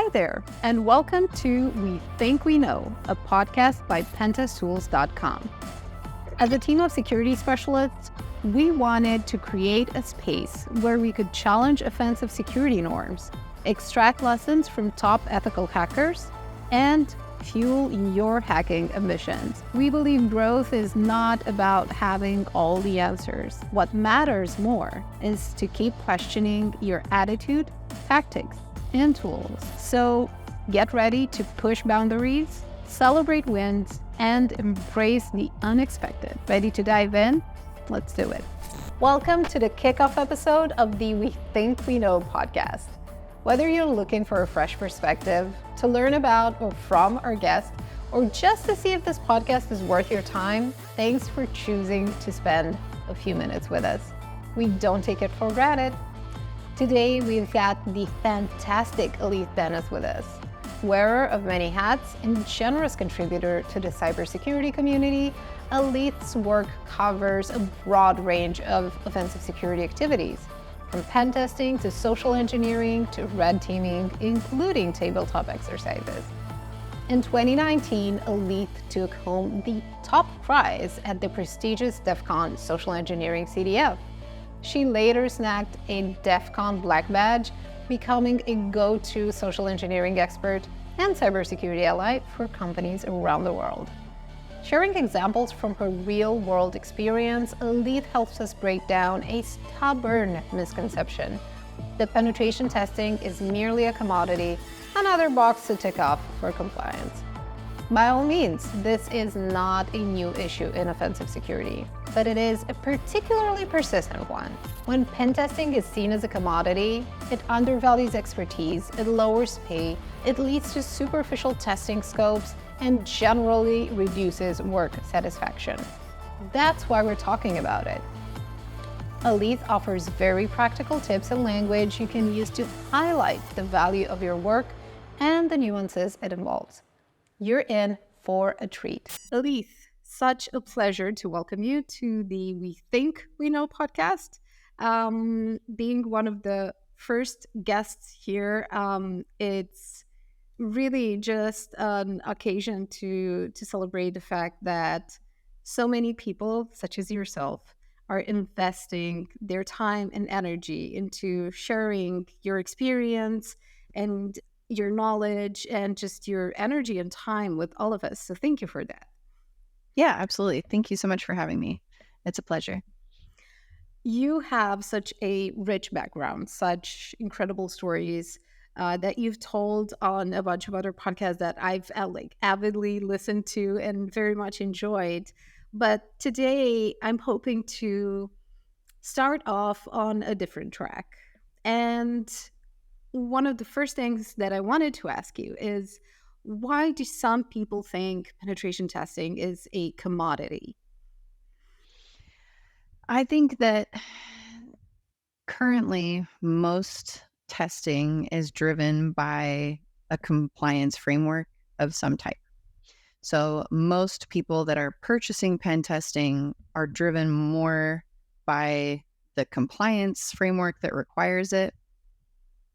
Hi there, and welcome to We Think We Know, a podcast by Pentest-Tools.com. As a team of security specialists, we wanted to create a space where we could challenge offensive security norms, extract lessons from top ethical hackers, and fuel your hacking ambitions. We believe growth is not about having all the answers. What matters more is to keep questioning your attitude, tactics, and tools. So get ready to push boundaries, celebrate wins, and embrace the unexpected. Ready to dive in? Let's do it. Welcome to the kickoff episode of the We Think We Know podcast. Whether you're looking for a fresh perspective, to learn about or from our guest, or just to see if this podcast is worth your time, thanks for choosing to spend a few minutes with us. We don't take it for granted. Today, we've got the fantastic Alethe Denis with us, wearer of many hats and generous contributor to the cybersecurity community. Alethe's work covers a broad range of offensive security activities, from pen testing to social engineering to red teaming, including tabletop exercises. In 2019, Alethe took home the top prize at the prestigious DEF CON Social Engineering CDF. She later snagged a DEF CON Black Badge, becoming a go-to social engineering expert and cybersecurity ally for companies around the world. Sharing examples from her real-world experience, Alethe helps us break down a stubborn misconception that penetration testing is merely a commodity, another box to tick off for compliance. By all means, this is not a new issue in offensive security, but it is a particularly persistent one. When pen testing is seen as a commodity, it undervalues expertise, it lowers pay, it leads to superficial testing scopes, and generally reduces work satisfaction. That's why we're talking about it. Alethe offers very practical tips and language you can use to highlight the value of your work and the nuances it involves. You're in for a treat. Alethe, such a pleasure to welcome you to the We Think We Know podcast. Being one of the first guests here, it's really just an occasion to celebrate the fact that so many people, such as yourself, are investing their time and energy into sharing your experience and your knowledge and just your energy and time with all of us. So thank you for that. Yeah, absolutely. Thank you so much for having me. It's a pleasure. You have such a rich background, such incredible stories that you've told on a bunch of other podcasts that I've avidly listened to and very much enjoyed. But today I'm hoping to start off on a different track. And one of the first things that I wanted to ask you is, why do some people think penetration testing is a commodity? I think that currently most testing is driven by a compliance framework of some type. So most people that are purchasing pen testing are driven more by the compliance framework that requires it,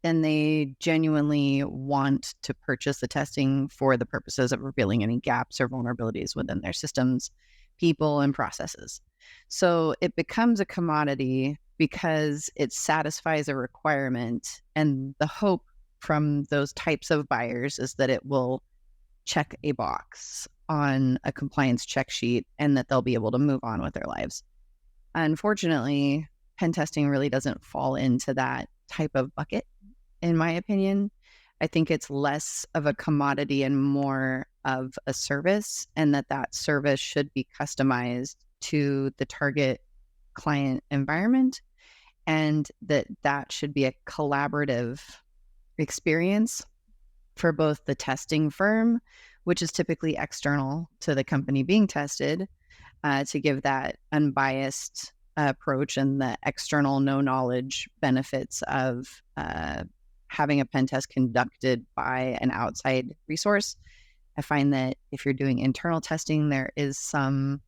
and they genuinely want to purchase the testing for the purposes of revealing any gaps or vulnerabilities within their systems, people, and processes. So it becomes a commodity because it satisfies a requirement, and the hope from those types of buyers is that it will check a box on a compliance check sheet and that they'll be able to move on with their lives. Unfortunately, pen testing really doesn't fall into that type of bucket. In my opinion, I think it's less of a commodity and more of a service, and that service should be customized to the target client environment, and that should be a collaborative experience for both the testing firm, which is typically external to the company being tested, to give that unbiased approach and the external no knowledge benefits of having a pen test conducted by an outside resource. I find that if you're doing internal testing, there is some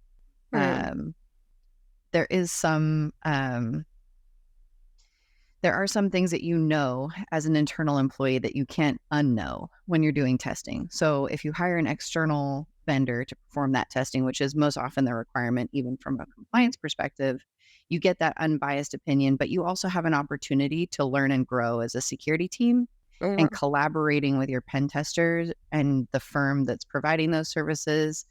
there are some things that you know as an internal employee that you can't unknow when you're doing testing. So if you hire an external vendor to perform that testing, which is most often the requirement, even from a compliance perspective, you get that unbiased opinion, but you also have an opportunity to learn and grow as a security team and Mhm. collaborating with your pen testers and the firm that's providing those services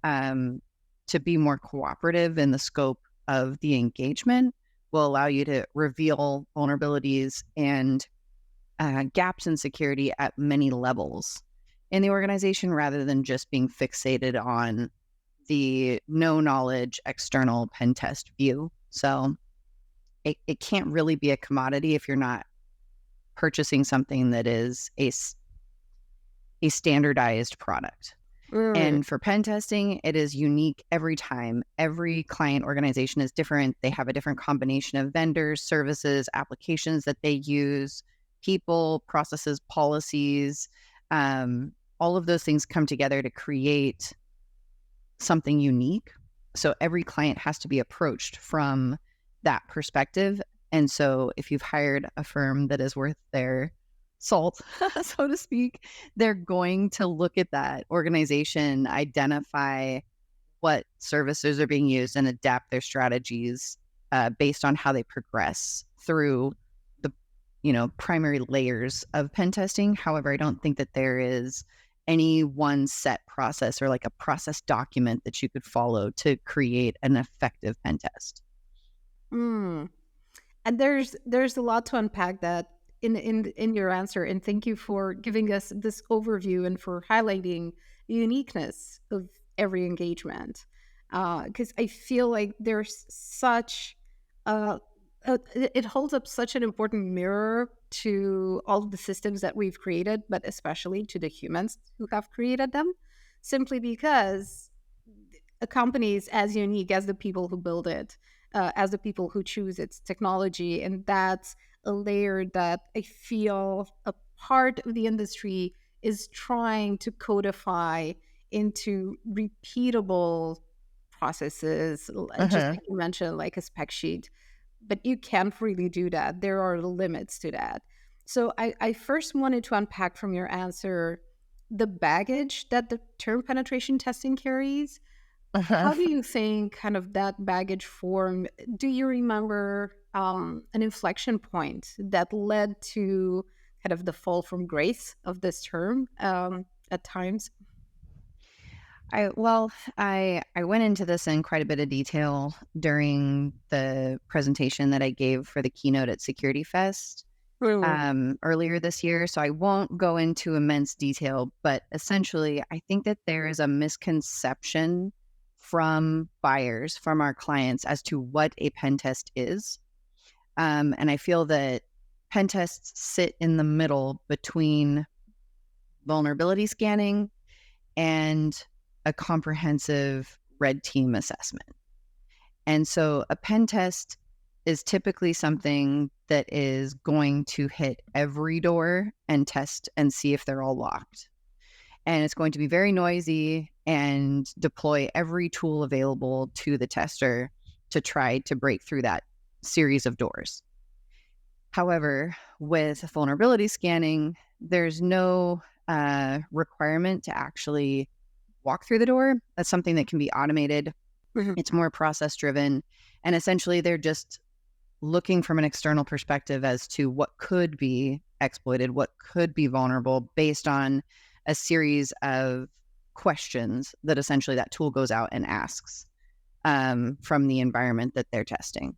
um, to be more cooperative in the scope of the engagement will allow you to reveal vulnerabilities and gaps in security at many levels in the organization rather than just being fixated on the no knowledge external pen test view. So it can't really be a commodity if you're not purchasing something that is a standardized product. Mm. And for pen testing, it is unique every time. Every client organization is different. They have a different combination of vendors, services, applications that they use, people, processes, policies. All of those things come together to create something unique. So every client has to be approached from that perspective. And so if you've hired a firm that is worth their salt, so to speak, they're going to look at that organization, identify what services are being used, and adapt their strategies based on how they progress through the primary layers of pen testing. However, I don't think that there is any one set process or like a process document that you could follow to create an effective pen test. Mm. And there's a lot to unpack that in your answer. And thank you for giving us this overview and for highlighting the uniqueness of every engagement. Because I feel like there's such it holds up such an important mirror to all of the systems that we've created, but especially to the humans who have created them, simply because a company is as unique as the people who build it, as the people who choose its technology. And that's a layer that I feel a part of the industry is trying to codify into repeatable processes, just Uh-huh. like you mentioned, like a spec sheet. But you can't really do that. There are limits to that. So I first wanted to unpack from your answer the baggage that the term penetration testing carries. Uh-huh. How do you think kind of that baggage form? Do you remember an inflection point that led to kind of the fall from grace of this term at times? I went into this in quite a bit of detail during the presentation that I gave for the keynote at Security Fest Mm. earlier this year. So I won't go into immense detail, but essentially, I think that there is a misconception from buyers, from our clients, as to what a pen test is. And I feel that pen tests sit in the middle between vulnerability scanning and a comprehensive red team assessment. And so a pen test is typically something that is going to hit every door and test and see if they're all locked. And it's going to be very noisy and deploy every tool available to the tester to try to break through that series of doors. However, with vulnerability scanning, there's no requirement to actually walk through the door. That's something that can be automated. Mhm. It's more process driven. And essentially, they're just looking from an external perspective as to what could be exploited, what could be vulnerable based on a series of questions that essentially that tool goes out and asks from the environment that they're testing.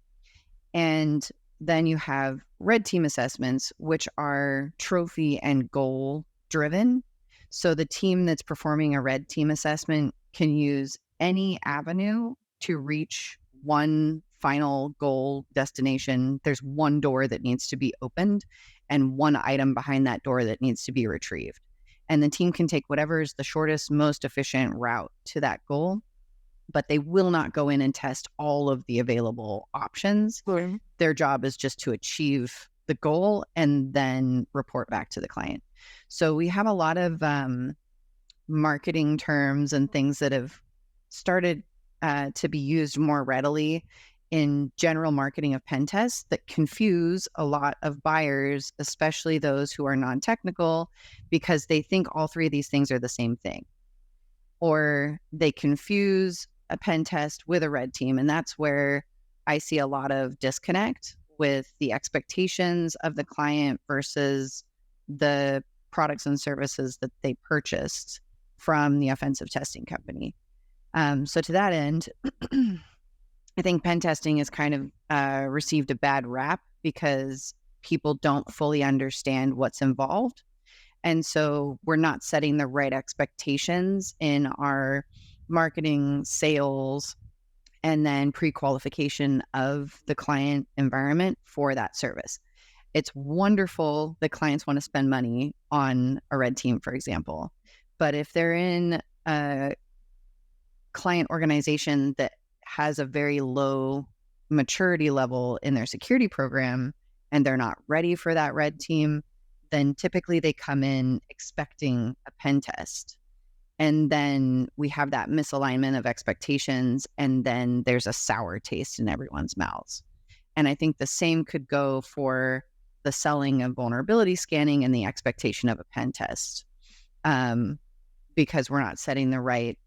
And then you have red team assessments, which are trophy and goal driven. So the team that's performing a red team assessment can use any avenue to reach one final goal destination. There's one door that needs to be opened and one item behind that door that needs to be retrieved. And the team can take whatever is the shortest, most efficient route to that goal, but they will not go in and test all of the available options. Mm. Their job is just to achieve the goal and then report back to the client. So we have a lot of marketing terms and things that have started to be used more readily in general marketing of pen tests that confuse a lot of buyers, especially those who are non-technical, because they think all three of these things are the same thing. Or they confuse a pen test with a red team. And that's where I see a lot of disconnect with the expectations of the client versus the products and services that they purchased from the offensive testing company. So to that end, I think pen testing has kind of received a bad rap because people don't fully understand what's involved. And so we're not setting the right expectations in our marketing, sales, and then pre-qualification of the client environment for that service. It's wonderful that clients want to spend money on a red team, for example. But if they're in a client organization that has a very low maturity level in their security program and they're not ready for that red team, then typically they come in expecting a pen test. And then we have that misalignment of expectations, and then there's a sour taste in everyone's mouths. And I think the same could go for the selling of vulnerability scanning and the expectation of a pen test, because we're not setting the right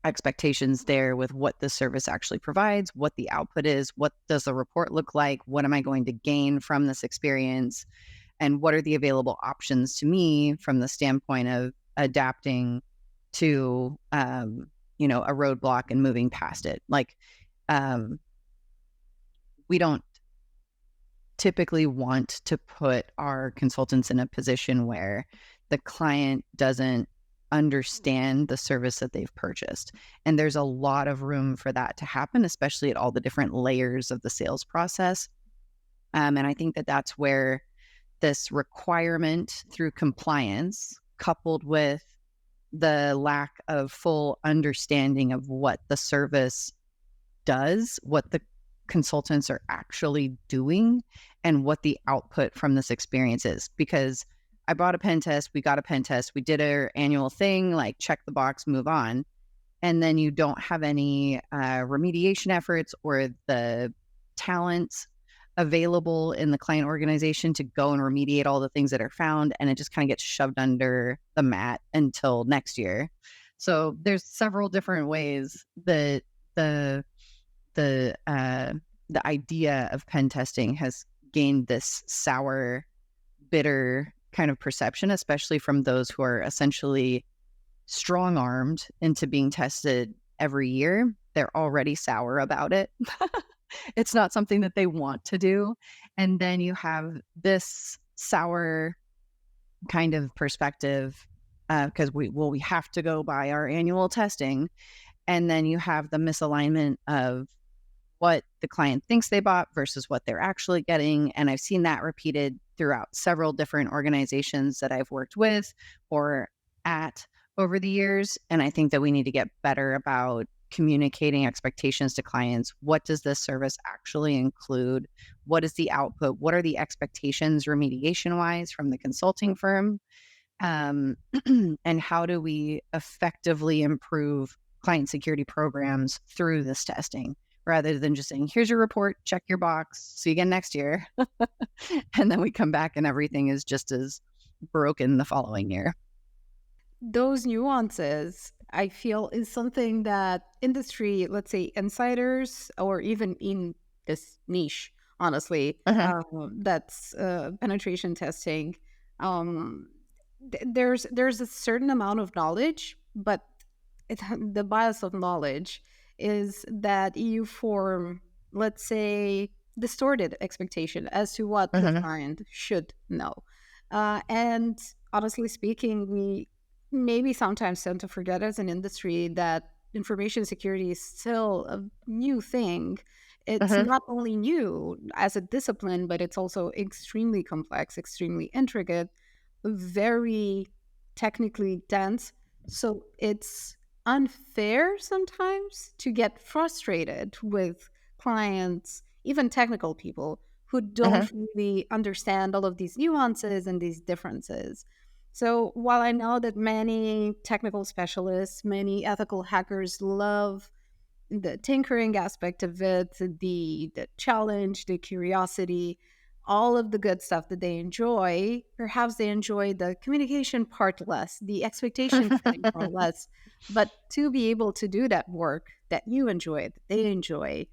expectations there with what the service actually provides, what the output is, what does the report look like, what am I going to gain from this experience, and what are the available options to me from the standpoint of adapting to, a roadblock and moving past it. Like, we don't typically want to put our consultants in a position where the client doesn't understand the service that they've purchased. And there's a lot of room for that to happen, especially at all the different layers of the sales process. And I think that that's where this requirement through compliance, coupled with the lack of full understanding of what the service does, what the consultants are actually doing, and what the output from this experience is. Because I bought a pen test, we got a pen test, we did our annual thing, like check the box, move on. And then you don't have any remediation efforts or the talent available in the client organization to go and remediate all the things that are found. And it just kind of gets shoved under the mat until next year. So there's several different ways that the idea of pen testing has gained this sour, bitter kind of perception, especially from those who are essentially strong-armed into being tested every year. They're already sour about it. It's not something that they want to do. And then you have this sour kind of perspective because we have to go by our annual testing. And then you have the misalignment of what the client thinks they bought versus what they're actually getting. And I've seen that repeated throughout several different organizations that I've worked with or at over the years. And I think that we need to get better about communicating expectations to clients. What does this service actually include? What is the output? What are the expectations remediation wise from the consulting firm? And how do we effectively improve client security programs through this testing rather than just saying, here's your report, check your box, see you again next year. And then we come back and everything is just as broken the following year. Those nuances, I feel, is something that industry, let's say insiders, or even in this niche, honestly, that's penetration testing. There's a certain amount of knowledge, but the bias of knowledge is that you form, let's say, distorted expectation as to what the client should know. And honestly speaking, we maybe sometimes tend to forget as an industry that information security is still a new thing. It's not only new as a discipline, but it's also extremely complex, extremely intricate, very technically dense. So it's unfair sometimes to get frustrated with clients, even technical people who don't really understand all of these nuances and these differences. So while I know that many technical specialists, many ethical hackers love the tinkering aspect of it, the challenge, the curiosity, all of the good stuff that they enjoy. Perhaps they enjoy the communication part less, the expectation setting part less. But to be able to do that work that you enjoy, that they enjoy,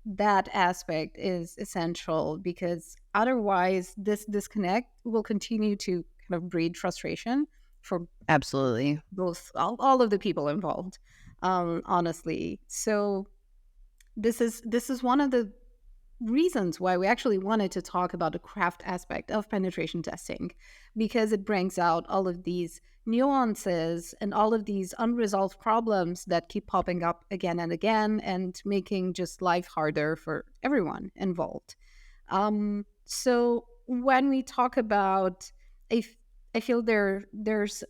that aspect is essential, because otherwise this disconnect will continue to kind of breed frustration for Absolutely. both all of the people involved, honestly. So this is one of the reasons why we actually wanted to talk about the craft aspect of penetration testing, because it brings out all of these nuances and all of these unresolved problems that keep popping up again and again and making just life harder for everyone involved. So when we talk about, I, f- I feel there's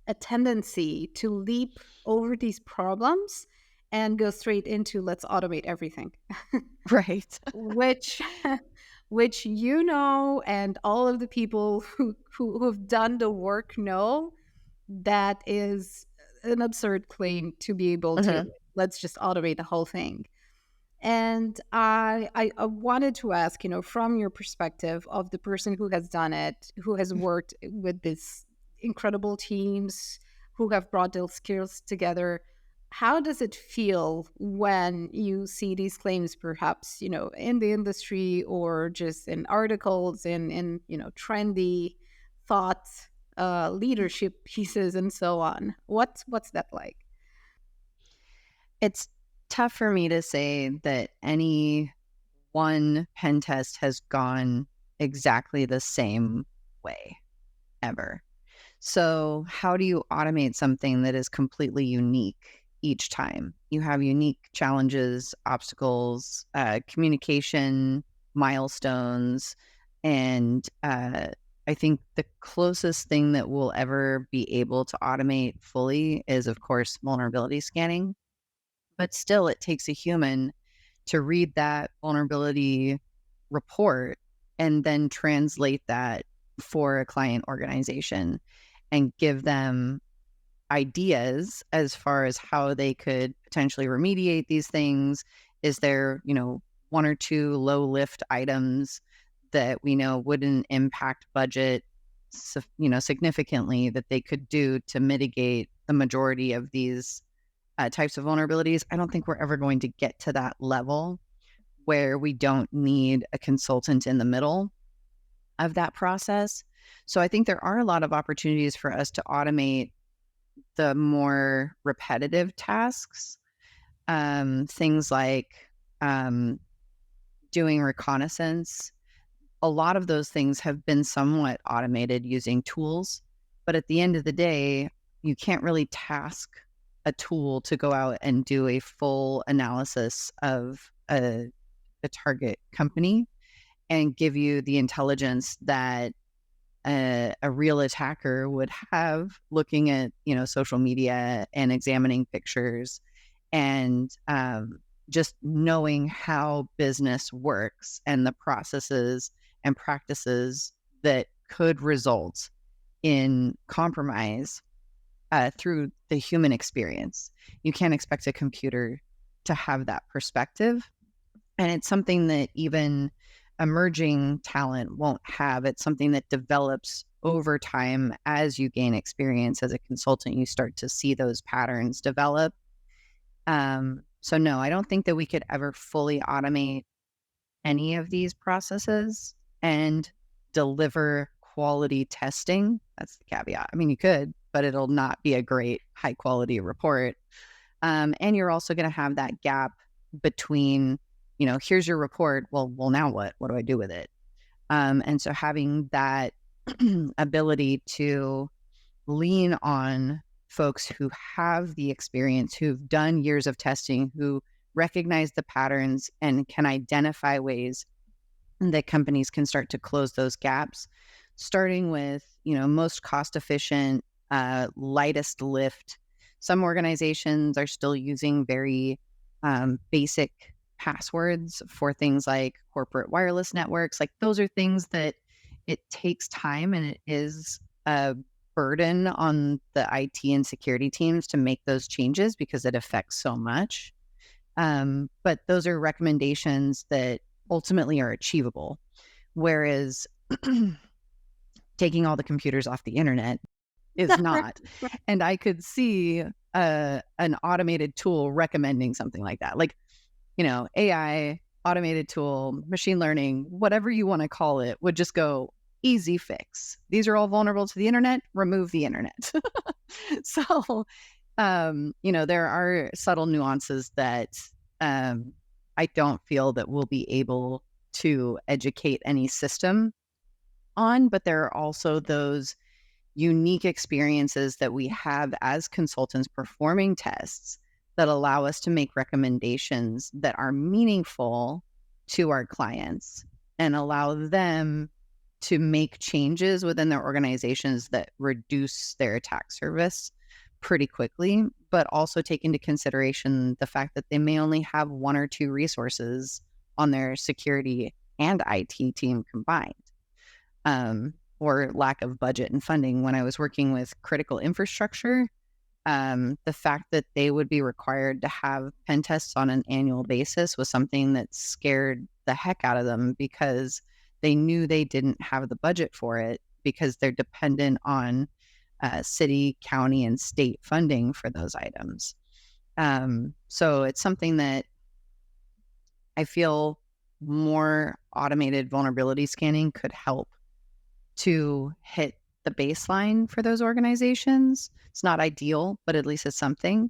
a tendency to leap over these problems and go straight into let's automate everything, Right. which which and all of the people who've done the work know that is an absurd claim to be able to Mhm. let's just automate the whole thing. And I wanted to ask, from your perspective of the person who has done it, who has worked with these incredible teams, who have brought those skills together, how does it feel when you see these claims, perhaps, in the industry or just in articles, in trendy thoughts, leadership pieces, and so on? What's that like? It's tough for me to say that any one pen test has gone exactly the same way ever. So, how do you automate something that is completely unique each time? You have unique challenges, obstacles, communication, milestones, and I think the closest thing that we'll ever be able to automate fully is, of course, vulnerability scanning. But still, it takes a human to read that vulnerability report and then translate that for a client organization and give them ideas as far as how they could potentially remediate these things. Is there, one or two low lift items that we know wouldn't impact budget, significantly that they could do to mitigate the majority of these types of vulnerabilities? I don't think we're ever going to get to that level where we don't need a consultant in the middle of that process. So I think there are a lot of opportunities for us to automate the more repetitive tasks, things like um, doing reconnaissance. A lot of those things have been somewhat automated using tools, but at the end of the day, you can't really task a tool to go out and do a full analysis of a target company and give you the intelligence that a real attacker would have looking at social media and examining pictures and just knowing how business works and the processes and practices that could result in compromise through the human experience. You can't expect a computer to have that perspective. And it's something that even emerging talent won't have. It's something that develops over time as you gain experience as a consultant. You start to see those patterns develop. So, no, I don't think that we could ever fully automate any of these processes and deliver quality testing. That's the caveat. I mean, you could, but it'll not be a great high quality report. And you're also going to have that gap between, here's your report. Well, now what? What do I do with it? And so having that ability to lean on folks who have the experience, who've done years of testing, who recognize the patterns and can identify ways that companies can start to close those gaps, starting with, most cost efficient, lightest lift. Some organizations are still using very basic passwords for things like corporate wireless networks. Like those are things that it takes time and it is a burden on the IT and security teams to make those changes because it affects so much. But those are recommendations that ultimately are achievable. Whereas taking all the computers off the internet is not. And I could see an automated tool recommending something like that. Like, AI, automated tool, machine learning, whatever you want to call it, would just go easy fix. These are all vulnerable to the internet, remove the internet. So, there are subtle nuances that I don't feel that we'll be able to educate any system on, but there are also those unique experiences that we have as consultants performing tests that allow us to make recommendations that are meaningful to our clients and allow them to make changes within their organizations that reduce their attack surface pretty quickly, but also take into consideration the fact that they may only have one or two resources on their security and IT team combined, or lack of budget and funding. When I was working with critical infrastructure, the fact that they would be required to have pen tests on an annual basis was something that scared the heck out of them, because they knew they didn't have the budget for it, because they're dependent on city, county, and state funding for those items. So it's something that I feel more automated vulnerability scanning could help to hit the baseline for those organizations. It's not ideal, but at least it's something.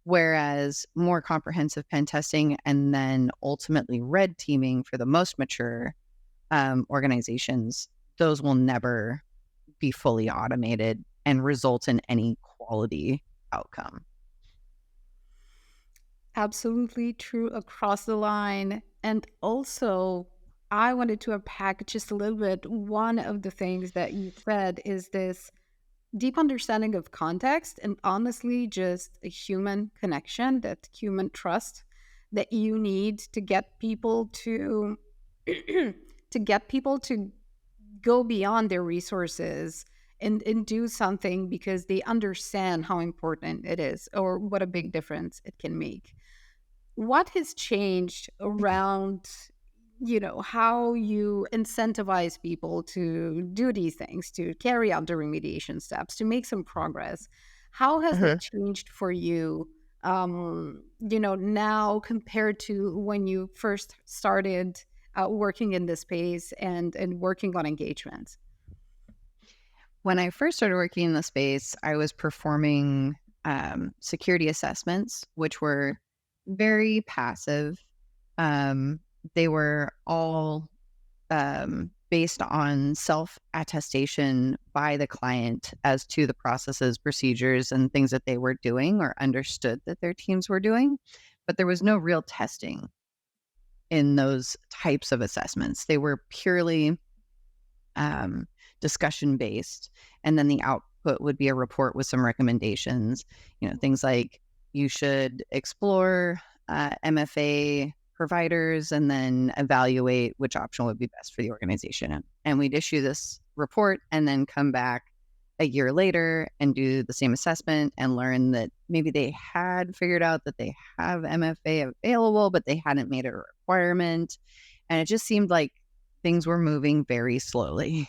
Whereas more comprehensive pen testing and then ultimately red teaming for the most mature organizations, those will never be fully automated and result in any quality outcome. Absolutely true across the line. And also, I wanted to unpack just a little bit. One of the things that you said is this deep understanding of context and honestly just a human connection, that human trust that you need to get people to to go beyond their resources and do something because they understand how important it is or what a big difference it can make. What has changed around, how you incentivize people to do these things, to carry out the remediation steps, to make some progress? How has that changed for you, now compared to when you first started working in this space and working on engagements? When I first started working in the space, I was performing security assessments, which were very passive. They were all based on self-attestation by the client as to the processes, procedures, and things that they were doing or understood that their teams were doing. But there was no real testing in those types of assessments. They were purely discussion based. And then the output would be a report with some recommendations, things like you should explore MFA providers and then evaluate which option would be best for the organization. And we'd issue this report and then come back a year later and do the same assessment and learn that maybe they had figured out that they have MFA available, but they hadn't made it a requirement. And it just seemed like things were moving very slowly.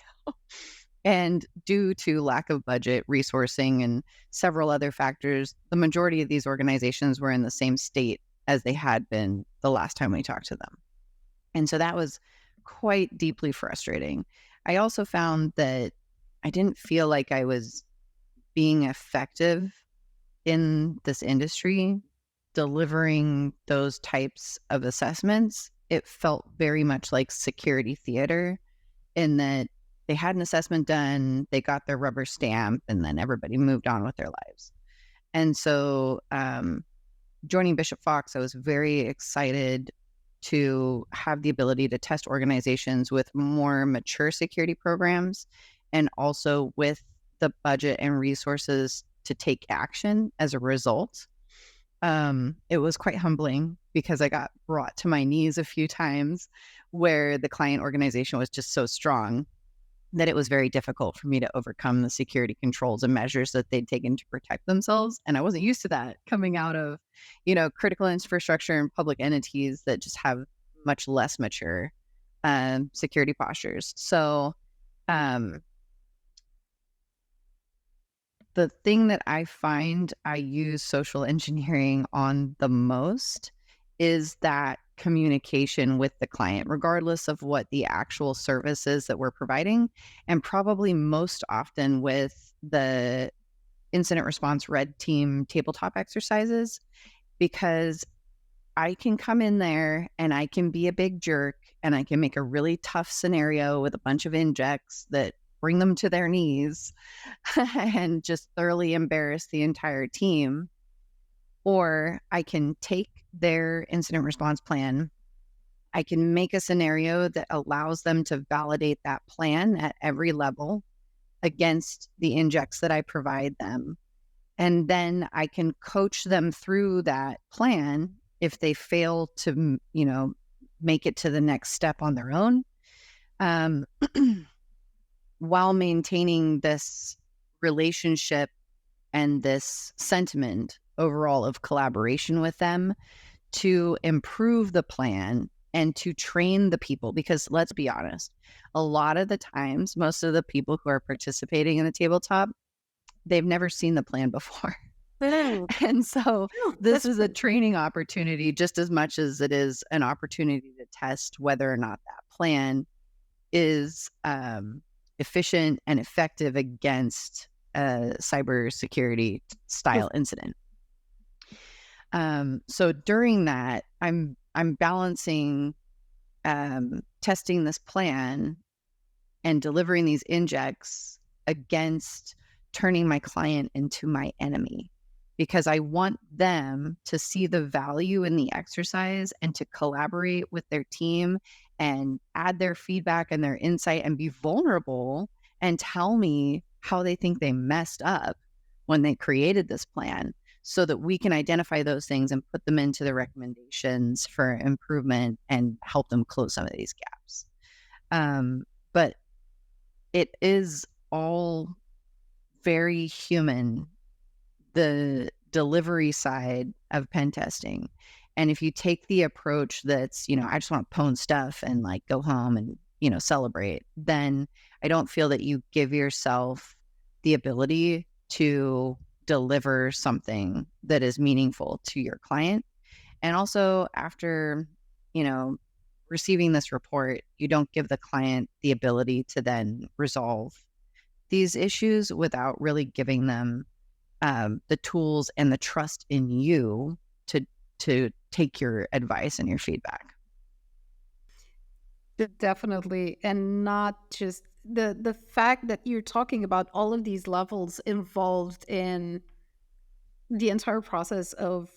And due to lack of budget, resourcing, and several other factors, the majority of these organizations were in the same state as they had been the last time we talked to them. And so that was quite deeply frustrating. I also found that I didn't feel like I was being effective in this industry delivering those types of assessments. It felt very much like security theater, in that they had an assessment done, they got their rubber stamp, and then everybody moved on with their lives. And so joining Bishop Fox, I was very excited to have the ability to test organizations with more mature security programs and also with the budget and resources to take action as a result. It was quite humbling because I got brought to my knees a few times where the client organization was just so strong that it was very difficult for me to overcome the security controls and measures that they'd taken to protect themselves. And I wasn't used to that coming out of, critical infrastructure and public entities that just have much less mature security postures. So um, the thing that I find I use social engineering on the most is that communication with the client, regardless of what the actual service is that we're providing, and probably most often with the incident response red team tabletop exercises, because I can come in there and I can be a big jerk and I can make a really tough scenario with a bunch of injects that bring them to their knees and just thoroughly embarrass the entire team. Or I can take their incident response plan. I can make a scenario that allows them to validate that plan at every level against the injects that I provide them. And then I can coach them through that plan if they fail to, make it to the next step on their own, um, while maintaining this relationship and this sentiment overall of collaboration with them to improve the plan and to train the people. Because let's be honest, a lot of the times, most of the people who are participating in the tabletop, they've never seen the plan before. Mm. And so Oh, this that's is a training opportunity just as much as it is an opportunity to test whether or not that plan is efficient and effective against a cybersecurity style incident. So during that, I'm balancing testing this plan and delivering these injects against turning my client into my enemy, because I want them to see the value in the exercise and to collaborate with their team and add their feedback and their insight and be vulnerable and tell me how they think they messed up when they created this plan, so that we can identify those things and put them into the recommendations for improvement and help them close some of these gaps. But it is all very human, the delivery side of pen testing. And if you take the approach that's, I just want to pwn stuff and like go home and, celebrate, then I don't feel that you give yourself the ability to deliver something that is meaningful to your client. And also after, receiving this report, you don't give the client the ability to then resolve these issues without really giving them the tools and the trust in you to take your advice and your feedback. definitely. And not just the fact that you're talking about all of these levels involved in the entire process of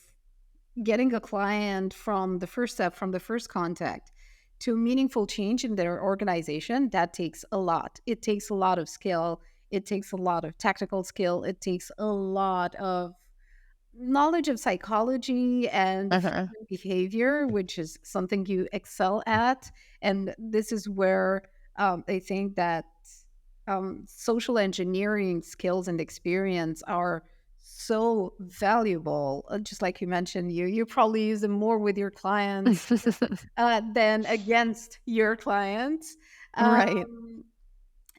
getting a client from the first step, from the first contact to meaningful change in their organization. That takes a lot. It takes a lot of skill. It takes a lot of technical skill. It takes a lot of knowledge of psychology and Uh-huh. human behavior, which is something you excel at. And this is where I think that social engineering skills and experience are so valuable. Just like you mentioned, you probably use them more with your clients than against your clients. Right. Um,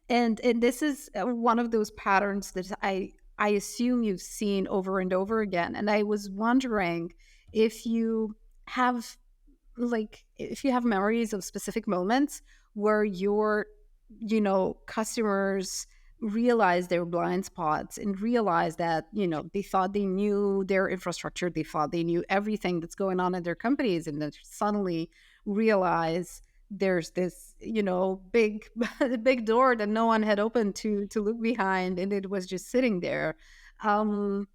and this is one of those patterns that I assume you've seen over and over again. And I was wondering if you have if you have memories of specific moments where your customers realize their blind spots and realize that they thought they knew their infrastructure, they thought they knew everything that's going on in their companies, and then suddenly realize there's this big big door that no one had opened to look behind, and it was just sitting there. um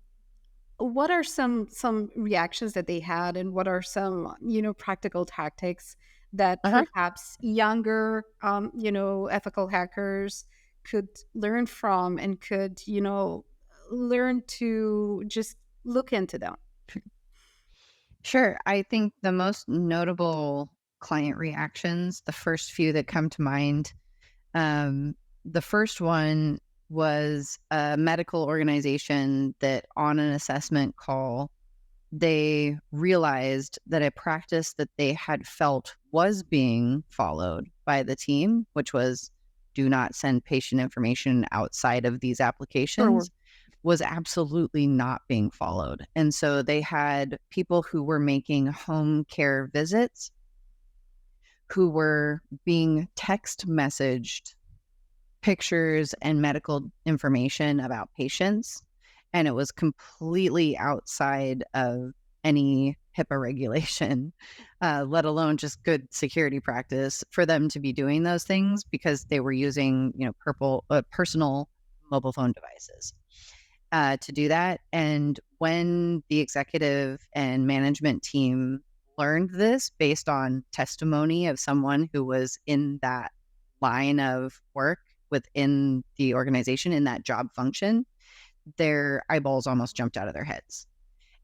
what are some reactions that they had, and what are some practical tactics that Uh-huh. perhaps younger ethical hackers could learn from and could learn to just look into them? Sure. I think the most notable client reactions, the first few that come to mind, um, the first one was a medical organization that on an assessment call, they realized that a practice that they had felt was being followed by the team, which was do not send patient information outside of these applications, was absolutely not being followed. And so they had people who were making home care visits who were being text messaged pictures and medical information about patients. And it was completely outside of any HIPAA regulation, let alone just good security practice for them to be doing those things because they were using, personal mobile phone devices to do that. And when the executive and management team learned this based on testimony of someone who was in that line of work within the organization in that job function, their eyeballs almost jumped out of their heads.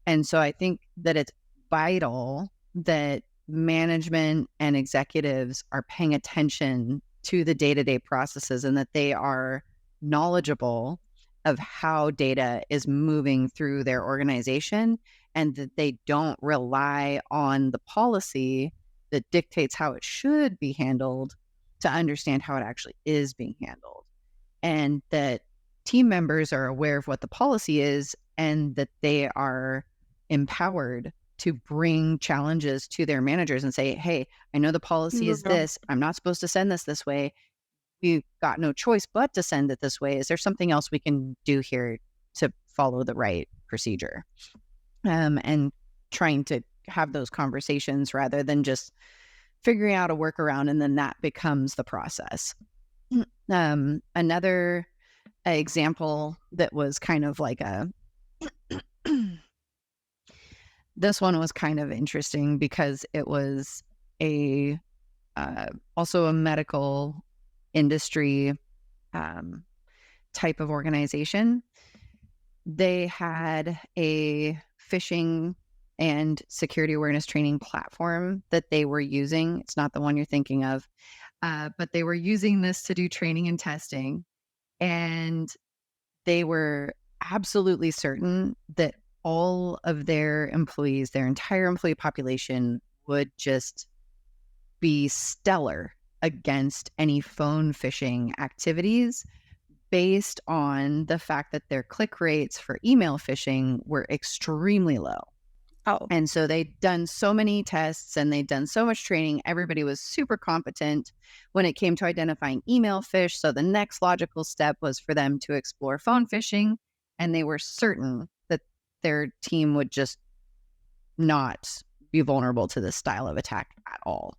And so I think that it's vital that management and executives are paying attention to the day-to-day processes and that they are knowledgeable of how data is moving through their organization and that they don't rely on the policy that dictates how it should be handled to understand how it actually is being handled. And that team members are aware of what the policy is and that they are empowered to bring challenges to their managers and say, hey, I know the policy is this. I'm not supposed to send this way. We've got no choice but to send it this way. Is there something else we can do here to follow the right procedure? And trying to have those conversations rather than just figuring out a workaround and then that becomes the process. Another example that was kind of like this one was kind of interesting because it was also a medical industry type of organization. They had a phishing and security awareness training platform that they were using. It's not the one you're thinking of, but they were using this to do training and testing. And they were absolutely certain that all of their employees, their entire employee population, would just be stellar against any phone phishing activities based on the fact that their click rates for email phishing were extremely low. Oh. And so they'd done so many tests and they'd done so much training. Everybody was super competent when it came to identifying email phish. So the next logical step was for them to explore phone phishing. And they were certain that their team would just not be vulnerable to this style of attack at all.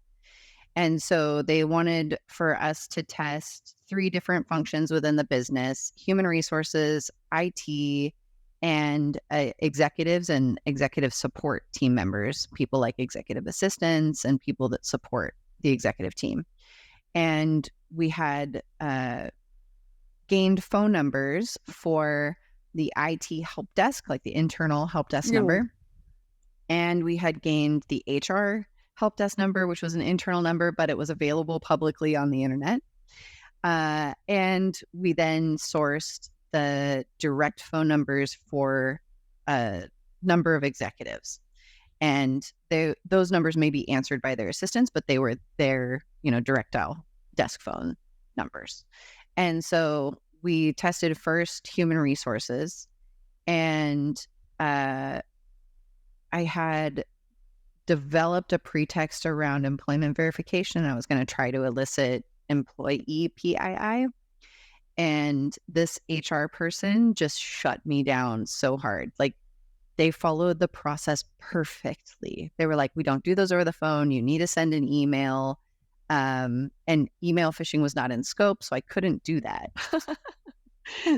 And so they wanted for us to test 3 different functions within the business: human resources, IT, and executives and executive support team members, people like executive assistants and people that support the executive team. And we had gained phone numbers for the IT help desk, like the internal help desk number. And we had gained the HR help desk number, which was an internal number, but it was available publicly on the internet. And we then sourced the direct phone numbers for a number of executives. And those numbers may be answered by their assistants, but they were their, direct dial desk phone numbers. And so we tested first human resources, and I had developed a pretext around employment verification. I was going to try to elicit employee PII. And this HR person just shut me down so hard. Like, they followed the process perfectly. They were like, we don't do those over the phone. You need to send an email. And email phishing was not in scope, so I couldn't do that.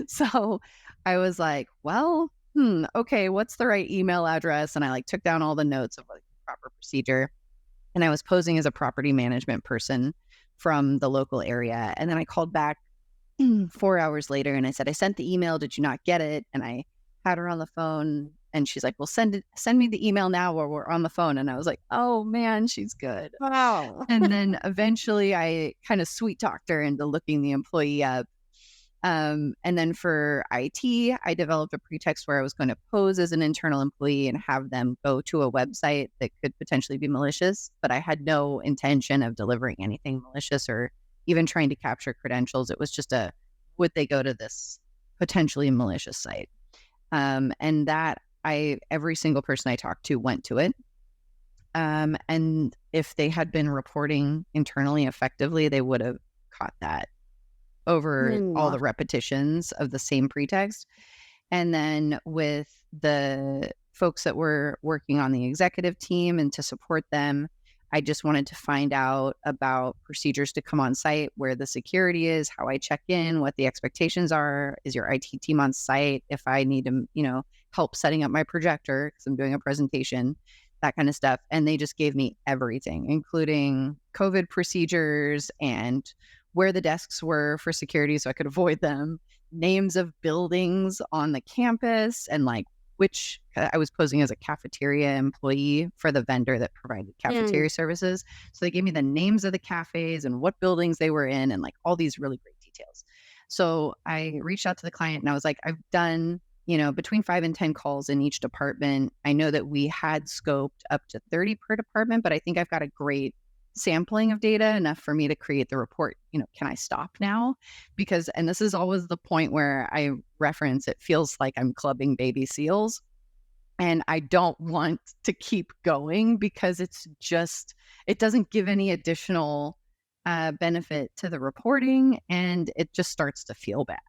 So I was like, well, okay, what's the right email address? And I took down all the notes of the proper procedure. And I was posing as a property management person from the local area. And then I called back 4 hours later and I said, I sent the email. Did you not get it? And I had her on the phone and she's like, well, send me the email now while we're on the phone. And I was like, oh man, she's good. Wow. And then eventually I kind of sweet talked her into looking the employee up. And then for IT, I developed a pretext where I was going to pose as an internal employee and have them go to a website that could potentially be malicious, but I had no intention of delivering anything malicious or even trying to capture credentials. It was just would they go to this potentially malicious site? And that every single person I talked to went to it. And if they had been reporting internally effectively, they would have caught that over all the repetitions of the same pretext. And then with the folks that were working on the executive team and to support them, I just wanted to find out about procedures to come on site, where the security is, how I check in, what the expectations are. Is your IT team on site? If I need to, help setting up my projector because I'm doing a presentation, that kind of stuff. And they just gave me everything, including COVID procedures and where the desks were for security so I could avoid them, names of buildings on the campus, and which I was posing as a cafeteria employee for the vendor that provided cafeteria services. So they gave me the names of the cafes and what buildings they were in and all these really great details. So I reached out to the client and I was like, I've done, between 5 and 10 calls in each department. I know that we had scoped up to 30 per department, but I think I've got a great sampling of data, enough for me to create the report. Can I stop now? Because, and this is always the point where I reference, it feels like I'm clubbing baby seals. And I don't want to keep going because it doesn't give any additional benefit to the reporting, and it just starts to feel bad.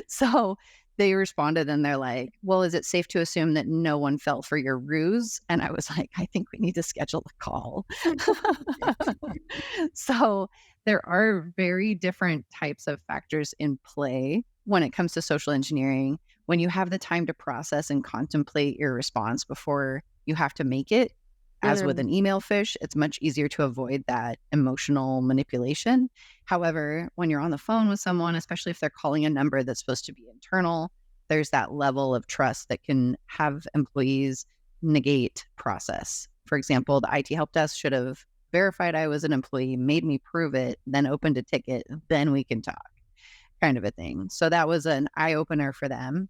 So they responded and they're like, well, is it safe to assume that no one fell for your ruse? And I was like, I think we need to schedule a call. So there are very different types of factors in play when it comes to social engineering. When you have the time to process and contemplate your response before you have to make it, as with an email phish, it's much easier to avoid that emotional manipulation. However, when you're on the phone with someone, especially if they're calling a number that's supposed to be internal, there's that level of trust that can have employees negate process. For example, the IT help desk should have verified I was an employee, made me prove it, then opened a ticket, then we can talk, kind of a thing. So that was an eye-opener for them.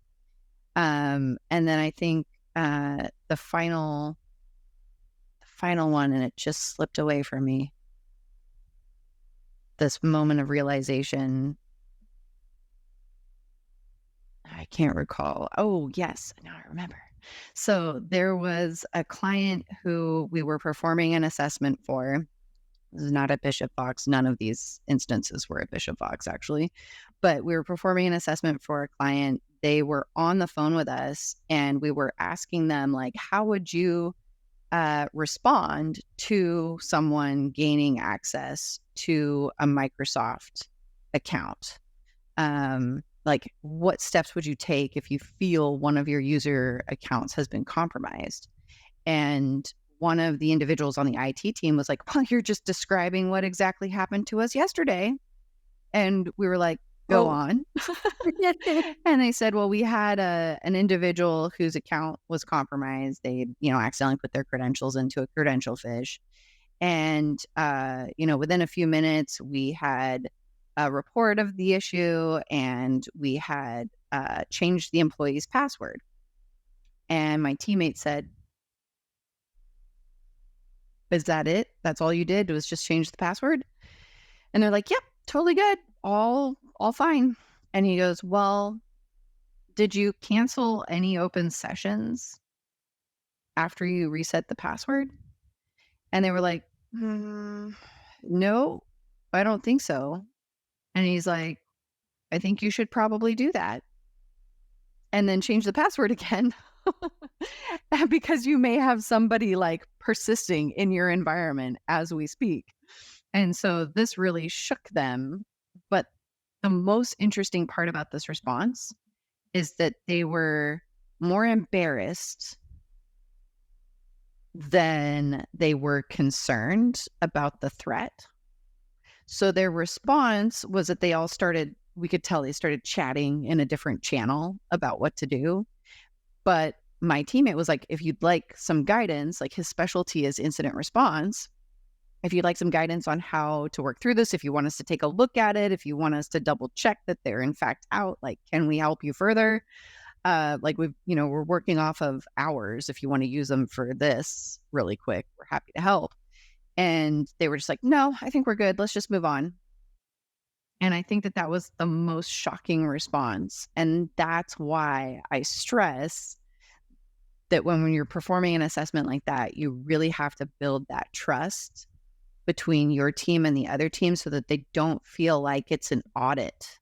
And then I think the final one, and it just slipped away from me, this moment of realization, I can't recall. Oh, yes, now I remember. So there was a client who we were performing an assessment for. This is not at Bishop Fox. None of these instances were at Bishop Fox, actually. But we were performing an assessment for a client. They were on the phone with us, and we were asking them, how would you respond to someone gaining access to a Microsoft account? What steps would you take if you feel one of your user accounts has been compromised? And one of the individuals on the IT team was like, well, you're just describing what exactly happened to us yesterday. And we were like, go on. And they said, well, we had an individual whose account was compromised. They, accidentally put their credentials into a credential phish. And, within a few minutes, we had a report of the issue, and we had changed the employee's password. And my teammate said, is that it? That's all you did, was just change the password? And they're like, yep, totally good. All fine. And he goes, well, did you cancel any open sessions after you reset the password? And they were like, no, I don't think so. And he's like, I think you should probably do that. And then change the password again. Because you may have somebody persisting in your environment as we speak. And so this really shook them. But the most interesting part about this response is that they were more embarrassed than they were concerned about the threat. So their response was that we could tell they started chatting in a different channel about what to do. But my teammate was like, if you'd like some guidance, his specialty is incident response, If you'd like some guidance on how to work through this, if you want us to take a look at it, if you want us to double check that they're in fact out, like, can we help you further? Like we're working off of hours. If you want to use them for this really quick, we're happy to help. And they were just like, no, I think we're good. Let's just move on. And I think that that was the most shocking response. And that's why I stress that when you're performing an assessment like that, you really have to build that trust between your team and the other team so that they don't feel like it's an audit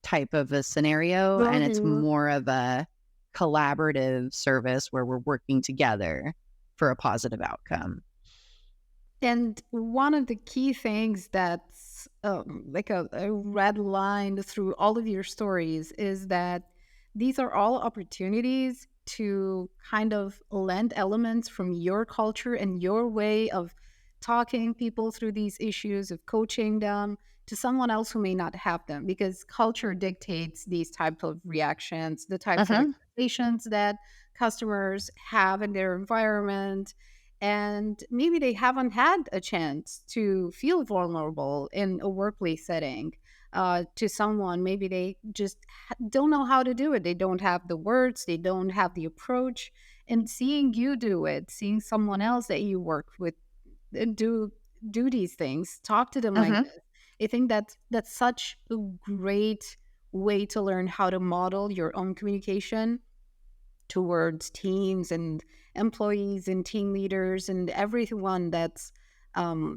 type of a scenario and it's Mhm. more of a collaborative service where we're working together for a positive outcome. And one of the key things that's like a red line through all of your stories is that these are all opportunities to kind of lend elements from your culture and your way of talking people through these issues, of coaching them to someone else who may not have them, because culture dictates these type of reactions, the types of Uh-huh. expectations that customers have in their environment, and maybe they haven't had a chance to feel vulnerable in a workplace setting to someone. Maybe they just don't know how to do it. They don't have the words, they don't have the approach. And seeing you do it, seeing someone else that you work with do these things, talk to them like Uh-huh. this, I think that's such a great way to learn how to model your own communication towards teams and employees and team leaders and everyone that's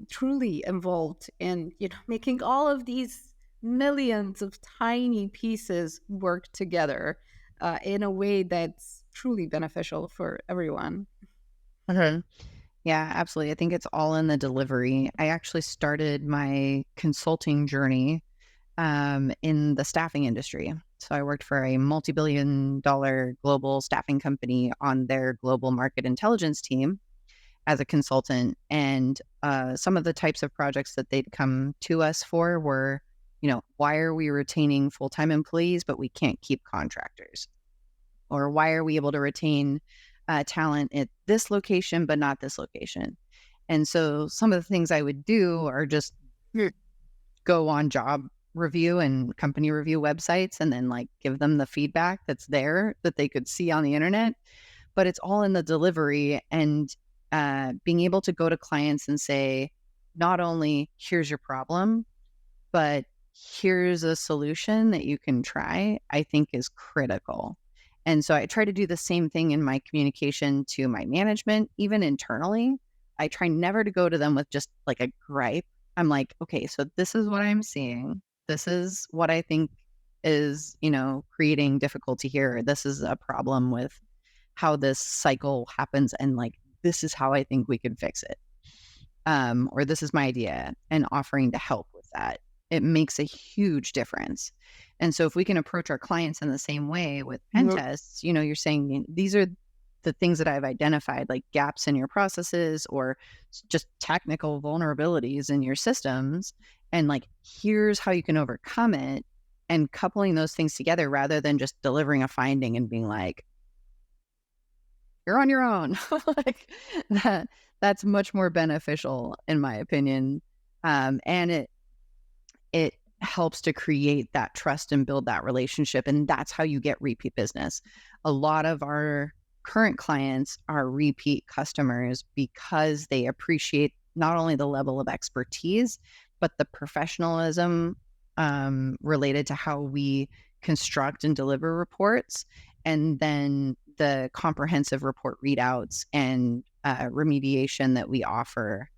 truly involved in making all of these millions of tiny pieces work together in a way that's truly beneficial for everyone. Uh-huh. Yeah, absolutely. I think it's all in the delivery. I actually started my consulting journey in the staffing industry. So I worked for a multi-billion-dollar global staffing company on their global market intelligence team as a consultant. And some of the types of projects that they'd come to us for were, why are we retaining full-time employees, but we can't keep contractors? Or why are we able to retain talent at this location, but not this location? And so some of the things I would do are just go on job review and company review websites and then like give them the feedback that's there that they could see on the internet. But it's all in the delivery and being able to go to clients and say, not only here's your problem, but here's a solution that you can try, I think is critical. And so I try to do the same thing in my communication to my management, even internally. I try never to go to them with just like a gripe. I'm like, okay, so this is what I'm seeing. This is what I think is, creating difficulty here. This is a problem with how this cycle happens. And like, this is how I think we can fix it. Or this is my idea, and offering to help with that. It makes a huge difference. And so if we can approach our clients in the same way with pen Yep. tests, you're saying these are the things that I've identified, like gaps in your processes or just technical vulnerabilities in your systems. And like, here's how you can overcome it, and coupling those things together rather than just delivering a finding and being like, you're on your own. Like that's much more beneficial in my opinion. And it helps to create that trust and build that relationship. And that's how you get repeat business. A lot of our current clients are repeat customers because they appreciate not only the level of expertise, but the professionalism related to how we construct and deliver reports, and then the comprehensive report readouts and remediation that we offer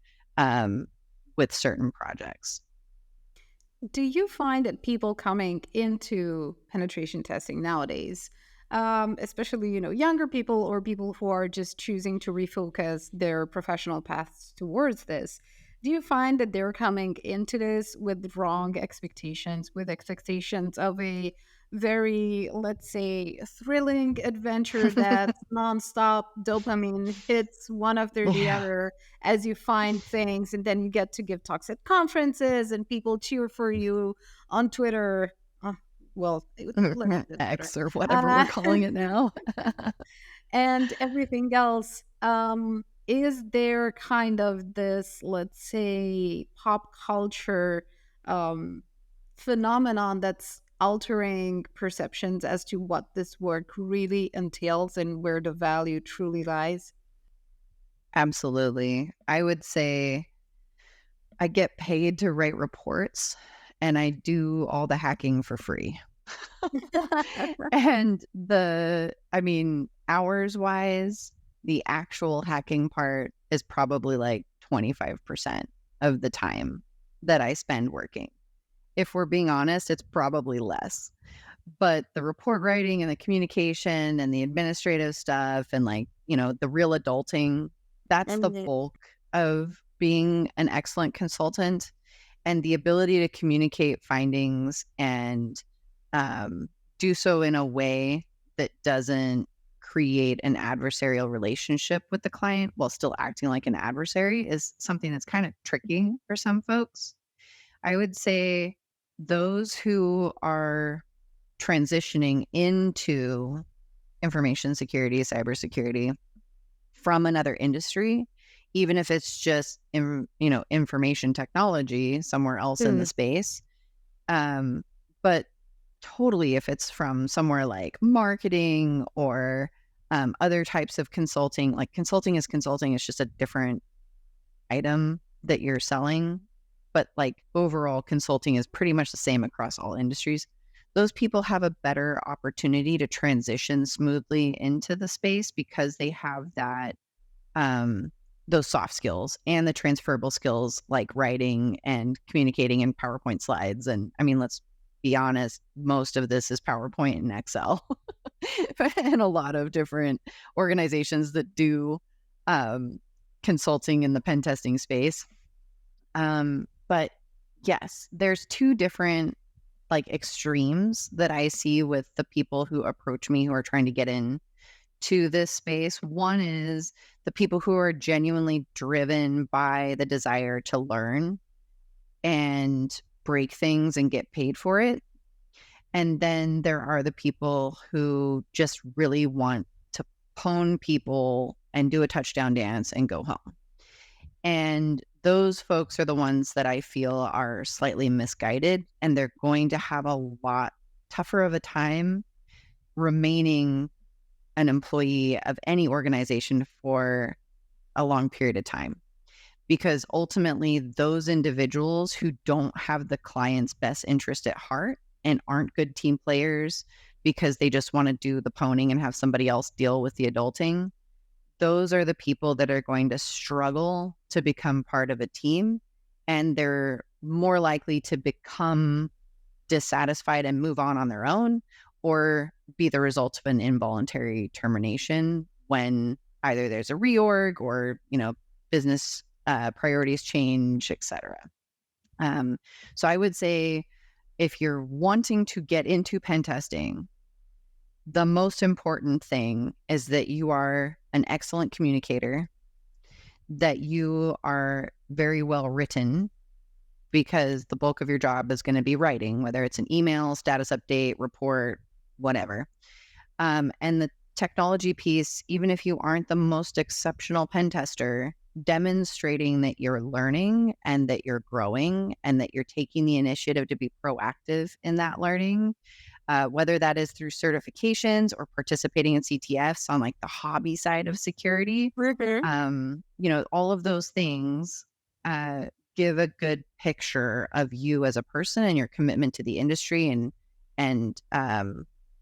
with certain projects. Do you find that people coming into penetration testing nowadays, especially younger people or people who are just choosing to refocus their professional paths towards this, do you find that they're coming into this with wrong expectations, with expectations of a very, let's say, thrilling adventure that's nonstop dopamine hits one after the Yeah. other as you find things, and then you get to give talks at conferences and people cheer for you on Twitter. uh, let's leave it Twitter. X or whatever we're uh, calling it now. and everything else. is there kind of this, let's say, pop culture um, phenomenon that's altering perceptions as to what this work really entails and where the value truly lies? Absolutely. I would say I get paid to write reports and I do all the hacking for free. And I mean, hours wise, the actual hacking part is probably like 25% of the time that I spend working. If we're being honest, it's probably less. But the report writing and the communication and the administrative stuff and like, the real adulting, that's the Mhm. bulk of being an excellent consultant, and the ability to communicate findings and um, do so in a way that doesn't create an adversarial relationship with the client while still acting like an adversary is something that's kind of tricky for some folks. I would say those who are transitioning into information security, cybersecurity from another industry, even if it's just information technology somewhere else in the Mm. space. But totally, if it's from somewhere like marketing or other types of consulting, like consulting is consulting, it's just a different item that you're selling. But like overall, consulting is pretty much the same across all industries. Those people have a better opportunity to transition smoothly into the space because they have um, those soft skills and the transferable skills like writing and communicating in PowerPoint slides. And I mean, let's be honest, most of this is PowerPoint and Excel and a lot of different organizations that do um, consulting in the pen testing space. But yes, there's two different like extremes that I see with the people who approach me who are trying to get in to this space. One is the people who are genuinely driven by the desire to learn and break things and get paid for it. And then there are the people who just really want to pwn people and do a touchdown dance and go home. And those folks are the ones that I feel are slightly misguided, and they're going to have a lot tougher of a time remaining an employee of any organization for a long period of time. Because ultimately, those individuals who don't have the client's best interest at heart and aren't good team players because they just want to do the pwning and have somebody else deal with the adulting, those are the people that are going to struggle to become part of a team. And they're more likely to become dissatisfied and move on their own, or be the result of an involuntary termination when either there's a reorg or business priorities change, etc. So I would say if you're wanting to get into pen testing, the most important thing is that you are an excellent communicator, that you are very well written, because the bulk of your job is going to be writing, whether it's an email, status update, report, whatever. And the technology piece, even if you aren't the most exceptional pen tester, demonstrating that you're learning and that you're growing and that you're taking the initiative to be proactive in that learning, whether that is through certifications or participating in CTFs on like the hobby side of security. Mhm. All of those things give a good picture of you as a person and your commitment to the industry, and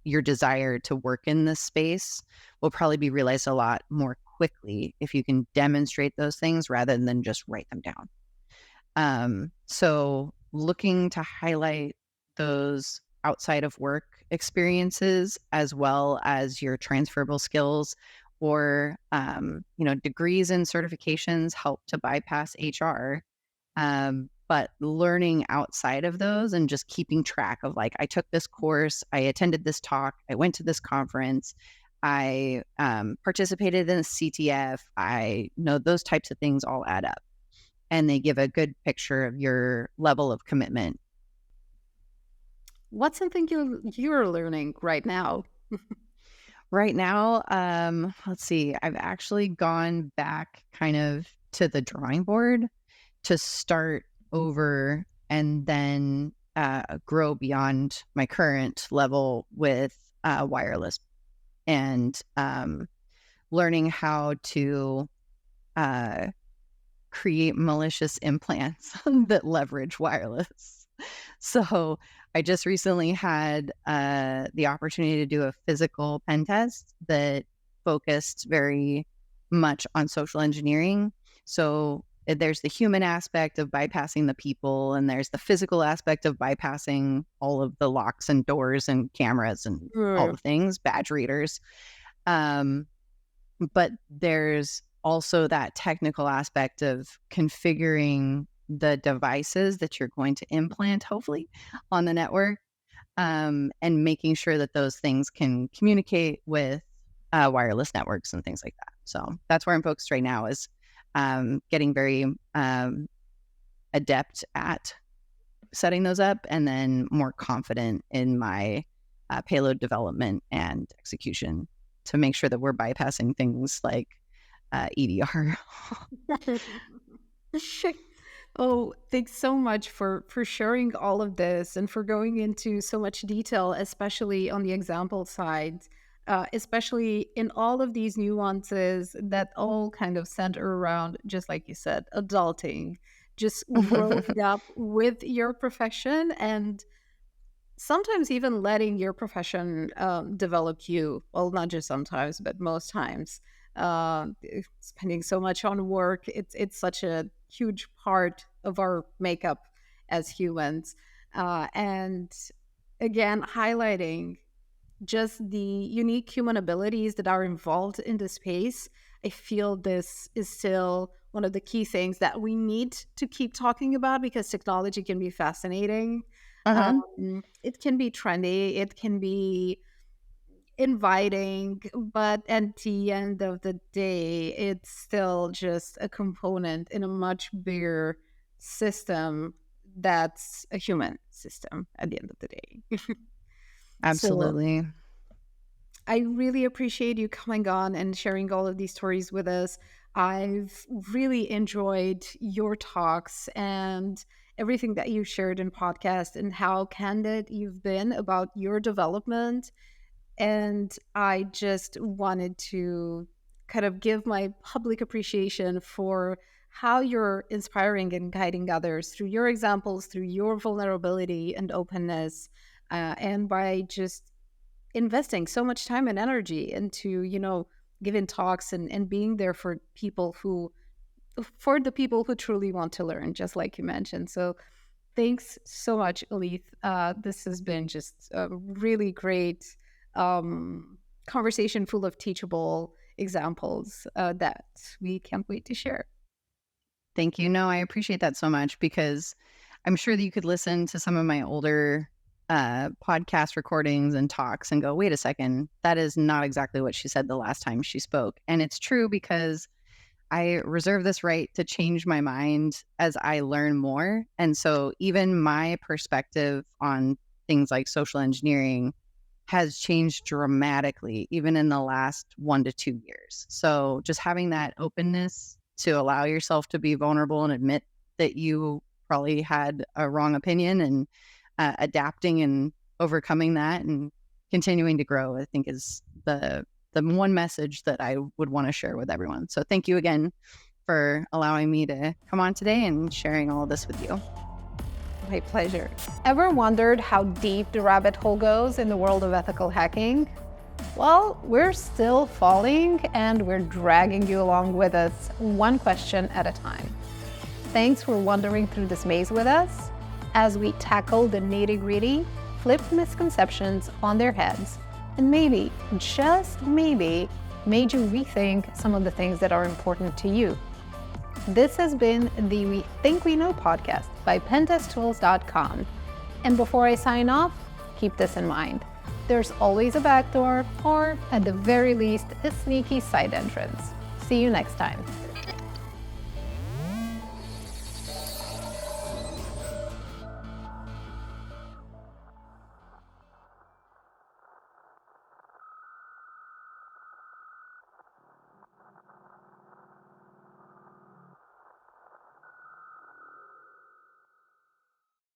your desire to work in this space will probably be realized a lot more quickly if you can demonstrate those things rather than just write them down. So looking to highlight those outside of work experiences as well as your transferable skills, or degrees and certifications help to bypass HR. But learning outside of those and just keeping track of like, I took this course, I attended this talk, I went to this conference, I participated in a CTF, I know those types of things all add up, and they give a good picture of your level of commitment. What's something you're learning right now? Right now, let's see, I've actually gone back kind of to the drawing board to start over and then grow beyond my current level with wireless and learning how to uh, create malicious implants that leverage wireless. So I just recently had the opportunity to do a physical pen test that focused very much on social engineering. So there's the human aspect of bypassing the people, and there's the physical aspect of bypassing all of the locks and doors and cameras and all the things, badge readers. Um, but there's also that technical aspect of configuring the devices that you're going to implant, hopefully, on the network, and making sure that those things can communicate with wireless networks and things like that. So that's where I'm focused right now, is getting very adept at setting those up, and then more confident in my payload development and execution to make sure that we're bypassing things like EDR. Oh, thanks so much for sharing all of this and for going into so much detail, especially on the example side, especially in all of these nuances that all kind of center around, just like you said, adulting, just growing up with your profession, and sometimes even letting your profession develop you. Well, not just sometimes, but most times. Uh, Spending so much on work, it's such a huge part of our makeup as humans. And again, highlighting just the unique human abilities that are involved in the space. I feel this is still one of the key things that we need to keep talking about, because technology can be fascinating. Uh-huh. It can be trendy, it can be inviting, but at the end of the day, it's still just a component in a much bigger system that's a human system at the end of the day. So Absolutely. I really appreciate you coming on and sharing all of these stories with us. I've really enjoyed your talks and everything that you shared in podcast, and how candid you've been about your development. And I just wanted to kind of give my public appreciation for how you're inspiring and guiding others through your examples, through your vulnerability and openness, and by just investing so much time and energy into, giving talks and being there for the people who truly want to learn, just like you mentioned. So thanks so much, Alethe. This has been just a really great conversation full of teachable examples that we can't wait to share. Thank you. No, I appreciate that so much, because I'm sure that you could listen to some of my older podcast recordings and talks and go, wait a second, that is not exactly what she said the last time she spoke. And it's true, because I reserve this right to change my mind as I learn more. And so even my perspective on things like social engineering has changed dramatically, even in the last 1 to 2 years. So just having that openness to allow yourself to be vulnerable and admit that you probably had a wrong opinion, and adapting and overcoming that and continuing to grow, I think, is the one message that I would want to share with everyone. So thank you again for allowing me to come on today and sharing all of this with you. My pleasure. Ever wondered how deep the rabbit hole goes in the world of ethical hacking? Well, we're still falling, and we're dragging you along with us, one question at a time. Thanks for wandering through this maze with us as we tackle the nitty-gritty, flip misconceptions on their heads, and maybe, just maybe, made you rethink some of the things that are important to you. This has been the We Think We Know podcast by Pentest-Tools.com. And before I sign off, keep this in mind. There's always a backdoor, or at the very least, a sneaky side entrance. See you next time.